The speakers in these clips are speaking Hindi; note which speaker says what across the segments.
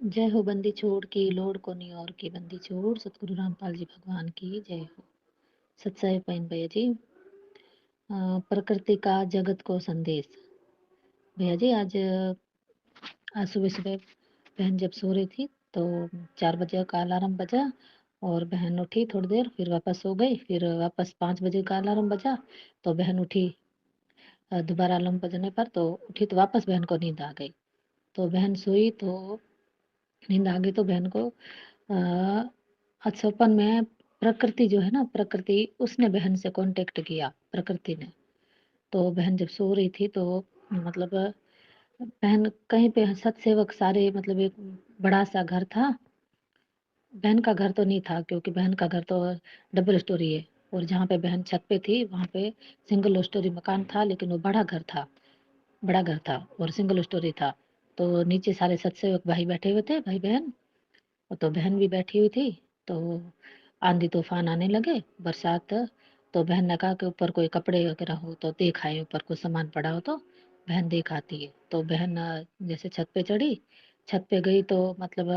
Speaker 1: जय हो बंदी छोड़ की लोड कोनी और की बंदी छोड़ सतगुरु रामपाल जी भगवान की जय हो। सत्सय पैन भैया जी। प्रकृति का जगत को संदेश। भैया जी आज सुबह सुबह बहन जब सो रही थी तो 4 बजे का अलार्म बजा और बहन उठी थोड़ी देर फिर वापस सो गई फिर वापस 5 बजे का अलार्म बजा तो बहन उठी। दोबारा अलार्म बजने पर तो उठी तो वापस बहन को नींद आ गई। तो बहन सोई तो नींद आ गई तो बहन को अ, सपन में प्रकृति जो है ना प्रकृति उसने बहन से कांटेक्ट किया प्रकृति ने। तो बहन जब सो रही थी तो मतलब बहन कहीं पे सतसेवक सारे मतलब एक बड़ा सा घर था। बहन का घर तो नहीं था क्योंकि बहन का घर तो डबल स्टोरी है और जहाँ पे बहन छत पे थी वहाँ पे सिंगल स्टोरी मकान था लेकिन वो बड़ा घर था और सिंगल स्टोरी था। तो नीचे सारे सतसेवक भाई बैठे हुए थे भाई बहन। और तो बहन भी बैठी हुई थी। तो आंधी तूफान आने लगे बरसात। तो बहन ने कहा कि ऊपर कोई कपड़े वगैरह हो तो देख आए ऊपर कोई सामान पड़ा हो तो बहन देख आती है। तो बहन जैसे छत पे चढ़ी छत पे गई तो मतलब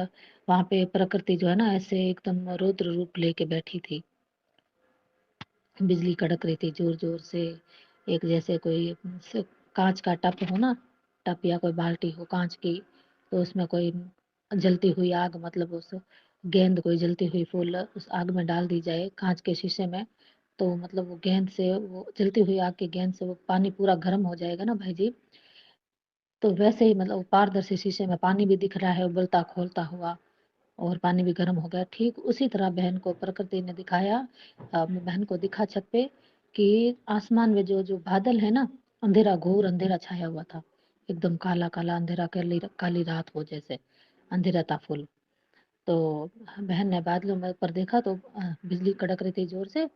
Speaker 1: वहां पे प्रकृति जो है ना ऐसे एकदम रौद्र रूप लेके बैठी थी। बिजली कड़क रही थी जोर जोर से। एक जैसे कोई कांच का टप हो ना टप या कोई बाल्टी हो कांच की तो उसमें कोई जलती हुई आग मतलब उस गेंद कोई जलती हुई फूल उस आग में डाल दी जाए कांच के शीशे में। तो मतलब वो गेंद से वो जलती हुई आग की गेंद से वो पानी पूरा गर्म हो जाएगा ना भाई जी। तो वैसे ही मतलब पारदर्शी शीशे में पानी भी दिख रहा है उबलता खोलता हुआ और पानी भी गर्म हो गया। ठीक उसी तरह बहन को प्रकृति ने दिखाया। बहन को दिखा छत पे कि आसमान में जो जो बादल है ना अंधेरा घोर अंधेरा छाया हुआ था। एकदम काला काला अंधेरा काली काली रात हो जैसे अंधेरा था फुल। तो बहन ने बादलों में ऊपर देखा तो बिजली कड़क रही थी जोर से।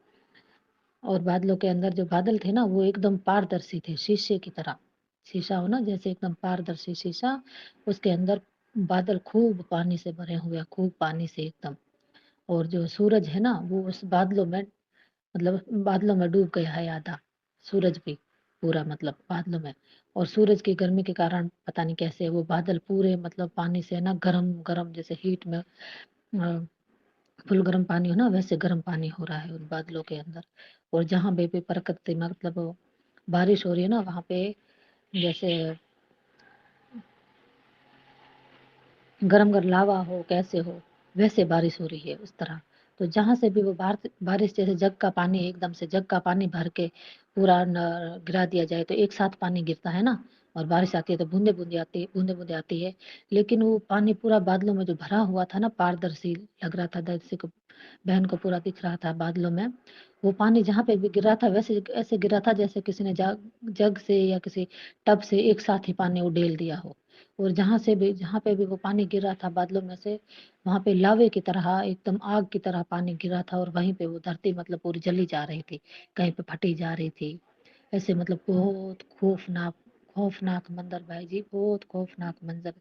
Speaker 1: और बादलों के अंदर जो बादल थे ना वो एकदम पारदर्शी थे शीशे की तरह। शीशा हो ना जैसे एकदम पारदर्शी शीशा। उसके अंदर बादल खूब पानी से भरे हुए खूब पानी से एकदम। और जो सूरज है ना वो उस बादलों में मतलब बादलों में डूब गया है आधा। सूरज भी पूरा मतलब बादलों में। और सूरज की गर्मी के कारण पता नहीं कैसे वो बादल पूरे मतलब पानी से ना गरम गरम जैसे हीट में फुल गर्म पानी हो ना वैसे गर्म पानी हो रहा है उन बादलों के अंदर। और जहाँ पे भी प्रकृति मतलब बारिश हो रही है ना वहाँ पे जैसे गरम गरम लावा हो कैसे हो वैसे बारिश हो रही है उस तरह। तो जहाँ से भी वो बारिश जैसे जग का पानी एकदम से जग का पानी भर के पूरा गिरा दिया जाए तो एक साथ पानी गिरता है ना। और बारिश आती है तो बूंदे बूंदे आती है। लेकिन वो पानी पूरा बादलों में जो भरा हुआ था ना पारदर्शी लग रहा था जैसे को बहन को पूरा दिख रहा था बादलों में। वो पानी जहाँ पे भी गिरा था वैसे ऐसे गिरा था जैसे किसी ने जग से या किसी टब से एक साथ ही पानी उड़ेल दिया हो। और जहाँ पे भी वो पानी गिर रहा था बादलों में से वहां पे लावे की तरह एकदम आग की तरह पानी गिरा था और वहीं पे वो धरती मतलब पूरी जली जा रही थी कहीं पे फटी जा रही थी। ऐसे मतलब बहुत खौफनाक खौफनाक मंजर भाई जी बहुत खौफनाक मंजर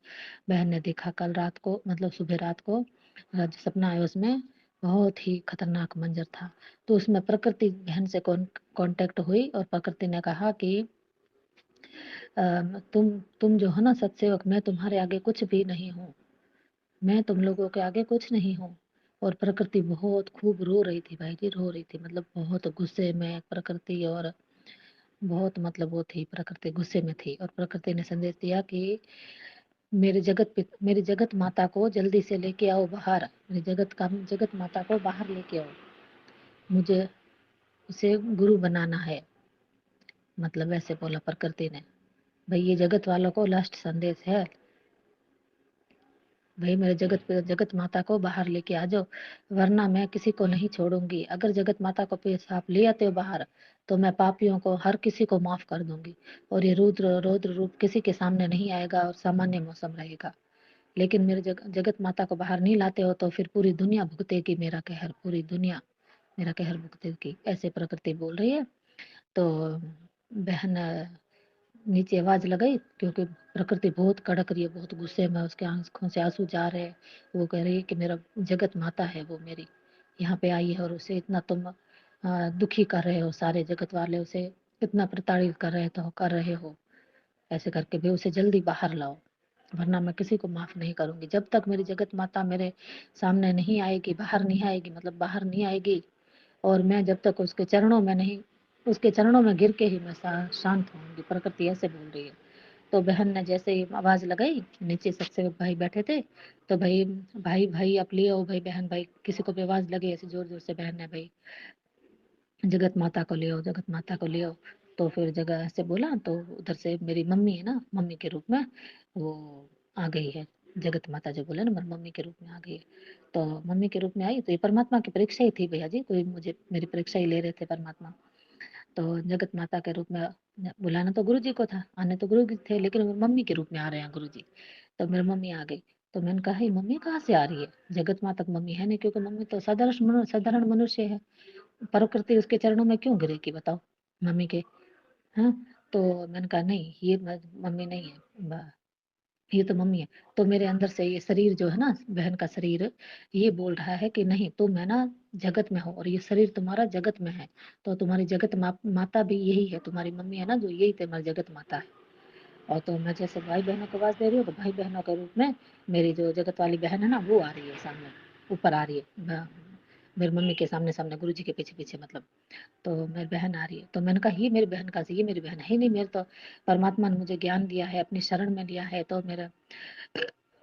Speaker 1: बहन ने देखा कल रात को मतलब सुबह रात को। जो सपना आया उसमें बहुत ही खतरनाक मंजर था। तो उसमें प्रकृति बहन से कांटेक्ट हुई और प्रकृति ने कहा कि तुम जो है ना सतसेवक मैं तुम्हारे आगे कुछ भी नहीं हूँ। मैं तुम लोगों के आगे कुछ नहीं हूँ। और प्रकृति बहुत खूब रो रही थी भाई जी रो रही थी मतलब बहुत गुस्से में प्रकृति। और बहुत मतलब वो थी प्रकृति गुस्से में थी और प्रकृति ने संदेश दिया कि मेरी जगत माता को जल्दी से लेके आओ बाहर। मेरी जगत माता को बाहर लेके आओ। मुझे उसे गुरु बनाना है। मतलब वैसे बोला प्रकृति ने। भाई ये जगत वालों को लास्ट संदेश है। भाई मेरे जगत माता को बाहर लेके आ जाओ वरना मैं किसी को नहीं छोड़ूंगी। अगर जगत माता को पेश आप ले आते हो बाहर तो मैं पापियों को हर किसी को माफ कर दूंगी। और ये रुद्र रौद्र रूप किसी के सामने नहीं आएगा और सामान्य मौसम रहेगा। लेकिन मेरे जगत माता को बाहर नहीं लाते हो तो फिर पूरी दुनिया भुगतेगी मेरा कहर पूरी दुनिया मेरा कहर भुगतेगी ऐसे प्रकृति बोल रही है। तो बहन नीचे आवाज लगाई क्योंकि प्रकृति बहुत कड़क रही है बहुत गुस्से में उसके आंखों से आंसू जा रहे हैं। वो कह रही है कि मेरा जगत माता है वो मेरी यहाँ पे आई है और उसे इतना तुम दुखी कर रहे हो सारे जगत वाले उसे इतना प्रताड़ित कर रहे हो ऐसे करके भी उसे जल्दी बाहर लाओ। वरना मैं किसी को माफ़ नहीं करूँगी। जब तक मेरी जगत माता मेरे सामने नहीं आएगी, बाहर नहीं आएगी, मतलब बाहर नहीं आएगी, और मैं जब तक उसके चरणों में गिर के ही मैं शांत होऊँगी। प्रकृति ऐसे बोल रही है। तो बहन ने जैसे ही आवाज़ लगाई, नीचे सबसे भाई बैठे थे, तो भाई भाई भाई आप ले आओ, भाई बहन भाई, किसी को भी आवाज़ लगी ऐसे ज़ोर-ज़ोर से, बहन ने भाई जगत माता को ले आओ, जगत माता को ले आओ। तो फिर जगह से बोला, तो उधर से मेरी मम्मी है ना, मम्मी के रूप में वो आ गई है। जगत माता जो बोले ना, मेरी मम्मी के रूप में आ गई है। तो मम्मी के रूप में आई, तो ये परमात्मा की परीक्षा ही थी भैया जी, कोई मुझे मेरी परीक्षा ही ले रहे थे परमात्मा। तो जगत माता के रूप में बुलाना तो गुरु जी को था, आने तो गुरु जी थे, लेकिन वो मम्मी के रूप में आ रहे हैं गुरु जी। तो मेरी मम्मी आ गई। तो मैंने कहा, ये मम्मी कहाँ से आ रही है? जगत माता तो मम्मी है नहीं, क्योंकि मम्मी तो साधारण मनुष्य है। प्रकृति उसके चरणों में क्यों गिरेगी बताओ, मम्मी के? हाँ, तो मैंने कहा नहीं, ये मम्मी नहीं है, ये तो मम्मी है। तो मेरे अंदर से ये शरीर जो है ना, बहन का शरीर, ये बोल रहा है कि नहीं, तुम है ना जगत में हो, और ये शरीर तुम्हारा जगत में है। तो तुम्हारी माता भी यही है, तुम्हारी मम्मी है ना, जो यही तुम्हारी जगत माता है। और तो मैं जैसे भाई बहनों को आवाज दे रही हूँ, तो भाई बहनों के रूप में मेरी जो जगत वाली बहन है ना, वो आ रही है सामने, ऊपर आ रही है, मेरी मम्मी के सामने सामने, गुरु जी के पीछे पीछे, मतलब। तो मेरी बहन आ रही है। तो मैंने कहा, ये मेरी बहन कहाँ से? ये मेरी बहन है ही नहीं, मेरे तो परमात्मा ने मुझे ज्ञान दिया है, अपनी शरण में लिया है, तो मेरा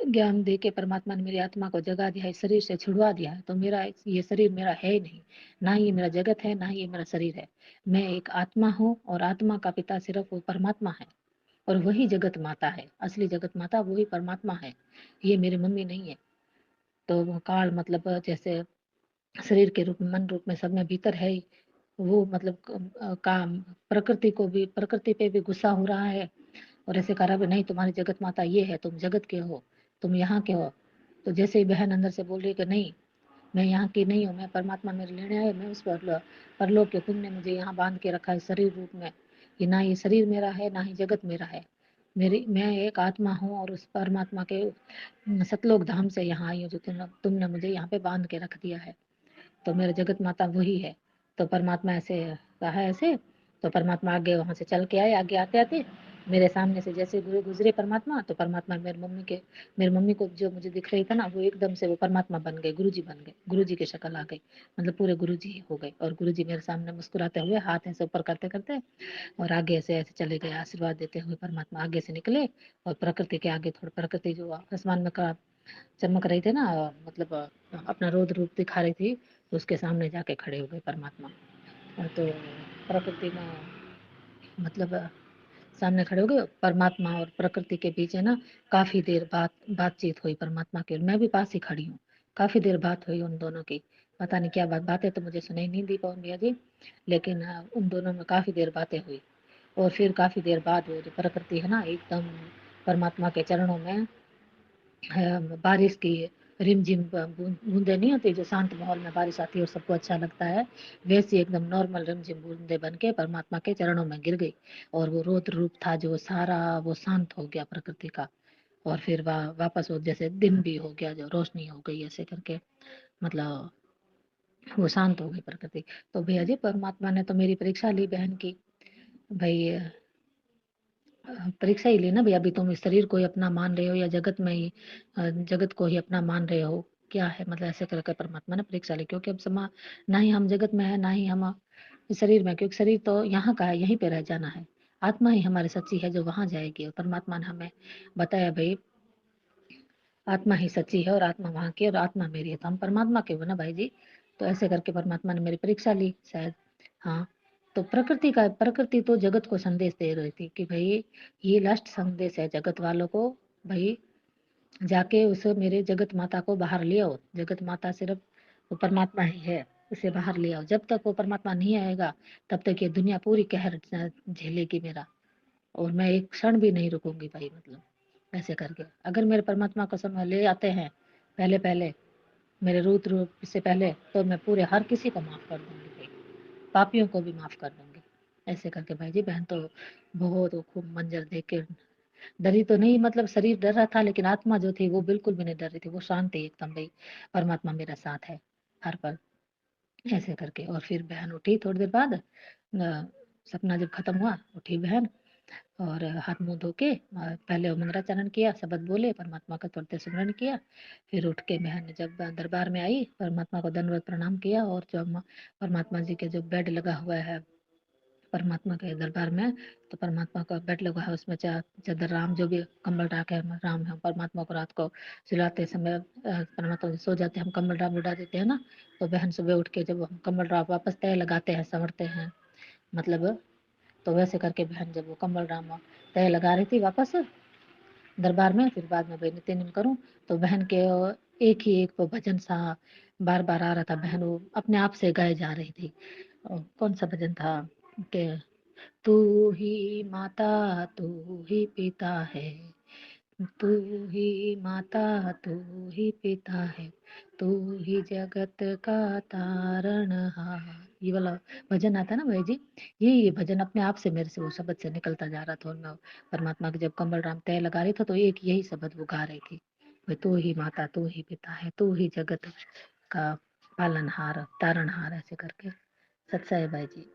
Speaker 1: ज्ञान दे के परमात्मा ने मेरी आत्मा को जगा दिया है, शरीर से छुड़वा दिया है। तो मेरा ये शरीर मेरा है ही नहीं, ना ही ये मेरा जगत है, ना ही ये मेरा शरीर है। मैं एक आत्मा हूँ, और आत्मा का पिता सिर्फ वो परमात्मा है, और वही जगत माता है, असली जगत माता वही परमात्मा है, ये मेरी मम्मी नहीं है। तो वो काल, मतलब जैसे शरीर के रूप में, मन रूप में, सब में भीतर है ही। वो मतलब काम, प्रकृति पे भी गुस्सा हो रहा है, और ऐसे कह रहा है, नहीं तुम्हारी जगत माता ये है, तुम जगत के हो, तुम यहाँ के हो। तो जैसे ही बहन अंदर से बोल रही है कि नहीं, मैं यहाँ की नहीं हूँ, मैं परमात्मा मेरे लेने आए, मैं उस परलोक के पुण्य ने मुझे यहाँ बांध के रखा है शरीर रूप में। ये ना ये शरीर मेरा है, ना ही जगत मेरा है। मैं एक आत्मा हूँ, और उस परमात्मा के सतलोक धाम से यहाँ आई हूँ, जो तुमने मुझे यहाँ पे बांध के रख दिया है। तो मेरा जगत माता वही है। तो परमात्मा ऐसे कहा ऐसे, तो परमात्मा आगे वहां से चल के आए, आगे आते आते मेरे सामने से जैसे गुजरे परमात्मा, तो परमात्मा मेरी मम्मी को जो मुझे दिख रही था ना, वो एकदम से वो परमात्मा बन गए, गुरु जी बन गए, गुरु जी की शक्ल आ गई, मतलब पूरे गुरु जी हो गए। और गुरु जी मेरे सामने मुस्कुराते हुए हाथ ऐसे ऊपर करते करते, और आगे ऐसे चले गए, आशीर्वाद देते हुए परमात्मा आगे से निकले। और प्रकृति के आगे, थोड़ा प्रकृति जो आसमान में चमक रही थी ना, मतलब अपना रौद्र रूप दिखा रही थी, तो उसके सामने जाके खड़े हो गए परमात्मा। तो प्रकृति में, मतलब सामने खड़े हो गए परमात्मा, और प्रकृति के बीच है ना, काफी देर बातचीत हुई परमात्मा की, और मैं भी पास ही खड़ी हूँ। काफी देर बात हुई उन दोनों की, पता नहीं क्या बातें तो मुझे सुनाई नहीं दी पवन भैया जी, लेकिन उन दोनों में काफी देर बातें हुई। और फिर काफी देर बाद वो जो प्रकृति है ना, एकदम परमात्मा के चरणों में, बारिश की रिमझिम बूंदे नहीं होती, जो शांत माहौल में बारिश आती है और सबको अच्छा लगता है, वैसी एकदम नॉर्मल रिमझिम बूंदे बन के परमात्मा के चरणों में गिर गई। और वो रौद्र रूप था जो सारा, वो शांत हो गया प्रकृति का। और फिर वापस वो जैसे दिन भी हो गया, जो रोशनी हो गई ऐसे करके, मतलब वो शांत हो गई प्रकृति। तो भैया जी, परमात्मा ने तो मेरी परीक्षा ली बहन की, भाई परीक्षा ही लेना भाई, अभी तुम इस शरीर को ही अपना मान रहे हो, या जगत में ही जगत को ही अपना मान रहे हो, क्या है, मतलब ऐसे करके परमात्मा ने परीक्षा ली। क्योंकि अब समा ना ही हम जगत में है, ना ही हम इस शरीर में, क्योंकि शरीर तो यहाँ का है, यहीं पे रह जाना है। आत्मा ही हमारी सच्ची है जो वहां जाएगी। और परमात्मा ने हमें बताया भाई, आत्मा ही सच्ची है, और आत्मा वहां की, और आत्मा मेरी है, तो हम परमात्मा के हो ना भाई जी। तो ऐसे करके परमात्मा ने मेरी परीक्षा ली शायद। हाँ, तो प्रकृति तो जगत को संदेश दे रही थी कि भाई, ये लास्ट संदेश है जगत वालों को, भाई जाके उस मेरे जगत माता को बाहर ले आओ। जगत माता सिर्फ वो परमात्मा ही है, उसे बाहर ले आओ। जब तक वो परमात्मा नहीं आएगा, तब तक ये दुनिया पूरी कहर झेलेगी मेरा, और मैं एक क्षण भी नहीं रुकूंगी भाई, मतलब ऐसे करके। अगर मेरे परमात्मा को समय ले आते हैं पहले पहले, मेरे रूप से पहले, तो मैं पूरे हर किसी को माफ कर दूंगी भाई, पापियों को भी माफ कर दूंगी। ऐसे करके भाई जी, बहन तो बहुत वो खूब मंजर देख के डरी तो नहीं, मतलब शरीर डर रहा था, लेकिन आत्मा जो थी वो बिल्कुल भी नहीं डर रही थी, वो शांत थी एकदम भाई, परमात्मा मेरा साथ है हर पल। ऐसे करके और फिर बहन उठी थोड़ी देर बाद, सपना जब खत्म हुआ, उठी बहन, और हाथ मुँह धो के पहले वो मंगलाचरण किया, शब्द बोले, परमात्मा का थोड़ी देर सिमरन किया, फिर उठ के बहन जब दरबार में आई, परमात्मा को दंडवत प्रणाम किया और जो परमात्मा जी के जो बेड लगा हुआ है परमात्मा के दरबार में, तो परमात्मा का बेड लगा है उसमें चादर राम जो भी कंबल डाके राम है, परमात्मा को रात को सुलाते समय परमात्मा सो जाते हैं, हम कंबल ड्राप उड़ा देते हैं ना, तो बहन सुबह उठ के जब हम कंबल ड्राप वापस तय लगाते हैं, संवरते हैं, मतलब तो वैसे करके बहन जब वो कमल राम तय लगा रही थी वापस दरबार में, फिर बाद में नित्य नेम करूं, तो बहन के एक ही एक भजन सा बार बार आ रहा था, बहन वो अपने आप से गाए जा रही थी। कौन सा भजन था कि तू ही माता तू ही पिता है, तू ही माता तू ही पिता है, तू ही जगत का तारणहार, ये वाला भजन आता है ना भाई जी, ये भजन अपने आप से मेरे से वो शब्द से निकलता जा रहा था, और मैं परमात्मा के जब कमल राम तय लगा रही था तो एक यही शब्द वो गा रही थी, भाई तू ही माता तू ही पिता है, तू ही जगत का पालनहार तारणहार, ऐसे करके। सच्चा है भाई जी।